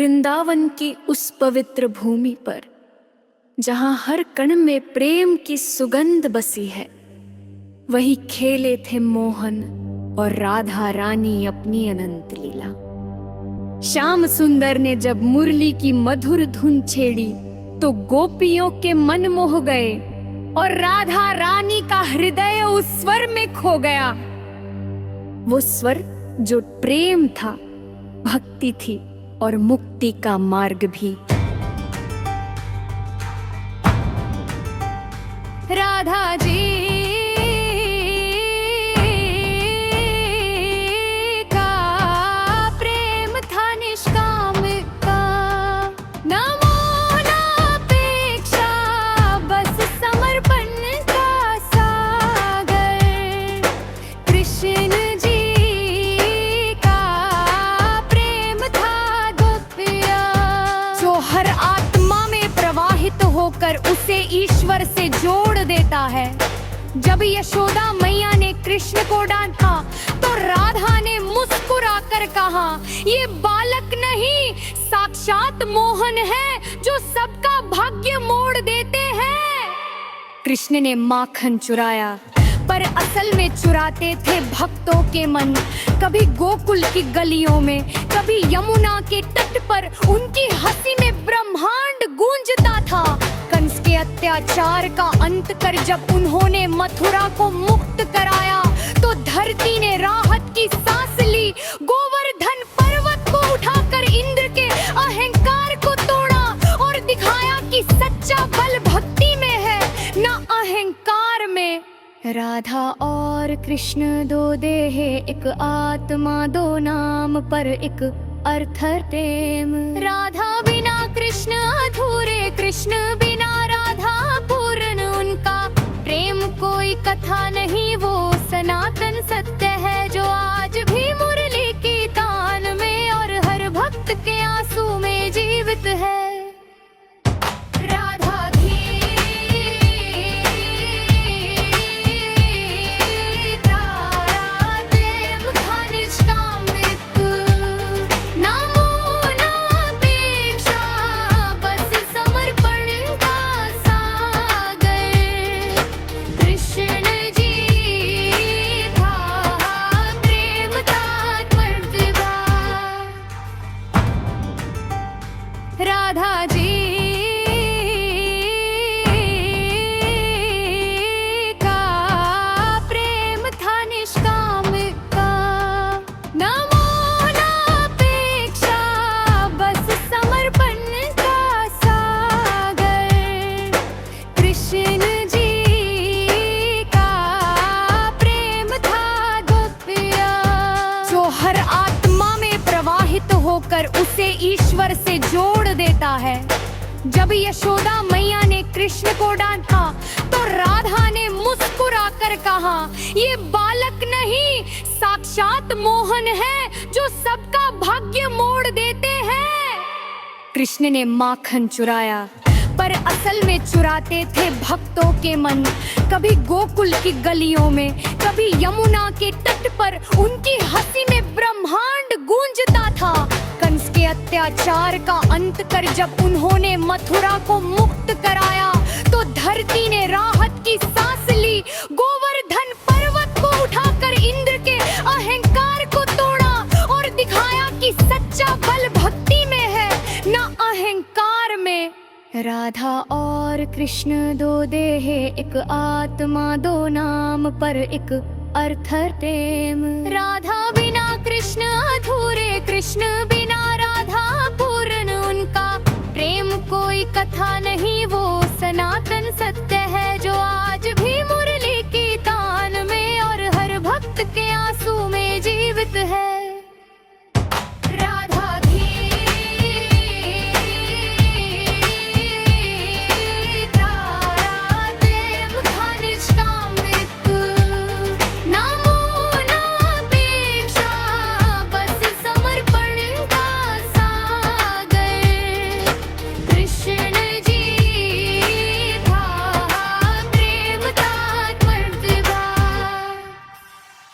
वृंदावन की उस पवित्र भूमि पर जहां हर कण में प्रेम की सुगंध बसी है, वही खेले थे मोहन और राधा रानी अपनी अनंत लीला। श्याम सुंदर ने जब मुरली की मधुर धुन छेड़ी तो गोपियों के मन मोह गए और राधा रानी का हृदय उस स्वर में खो गया। वो स्वर जो प्रेम था, भक्ति थी और मुक्ति का मार्ग भी। राधा जी का प्रेम था निष्काम का, न मोह न अपेक्षा, बस समर्पण का सागर। कृष्ण जी का प्रेम था गोपिया, जो हर आत्मा में प्रवाहित होकर उसे ईश्वर से जोड़ देता है। जब यशोदा मैया ने कृष्ण को डांटा तो राधा ने मुस्कुराकर कहा, ये बालक नहीं, साक्षात मोहन है जो सबका भाग्य मोड़ देते हैं। कृष्ण ने माखन चुराया पर असल में चुराते थे भक्तों के मन। कभी गोकुल की गलियों में, कभी यमुना के तट पर उनकी हंसी में ब्रह्मांड गूंजता था। कंस के अत्याचार का अंत कर जब उन्होंने मथुरा को मुक्त कराया तो धरती ने राहत की सांस ली। गोवर्धन पर्वत को उठाकर इंद्र के अहंकार को तोड़ा और दिखाया कि सच्चा बल भक्ति में है, न अहंकार में। राधा और कृष्ण दो देह एक आत्मा, दो नाम पर एक अर्थ प्रेम। राधा बिना कृष्ण अधूरे, कृष्ण बिना राधा पूर्ण। उनका प्रेम कोई कथा नहीं, वो सनातन सत्य है जो आज भी मुरली की तान में और हर भक्त के आंसू में जीवित है। राधा जी का प्रेम था निष्काम का, न मोह न अपेक्षा, बस समर्पण का सागर। कृष्ण जी का प्रेम था गोपिया, जो हर आत्मा में प्रवाहित होकर उसे ईश्वर से जोड़ देता है। जब यशोदा मैया ने कृष्ण को डांटा तो राधा ने मुस्कुराकर कहा, ये बालक नहीं, साक्षात मोहन है जो सबका भाग्य मोड़ देते हैं। कृष्ण ने माखन चुराया पर असल में चुराते थे भक्तों के मन। कभी गोकुल की गलियों में, कभी यमुना के तट पर उनकी हंसी में ब्रह्मांड गूंजता था। कंस के अत्याचार का अंत कर जब उन्होंने मथुरा को मुक्त कराया तो धरती ने राहत की सांस ली। गोवर्धन पर्वत को उठाकर इंद्र के अहंकार को तोड़ा और दिखाया कि सच्चा बल भक्ति में है, न अहंकार में। राधा और कृष्ण दो देह एक आत्मा, दो नाम पर एक अर्थ प्रेम। राधा बिना कृष्ण अधूरे,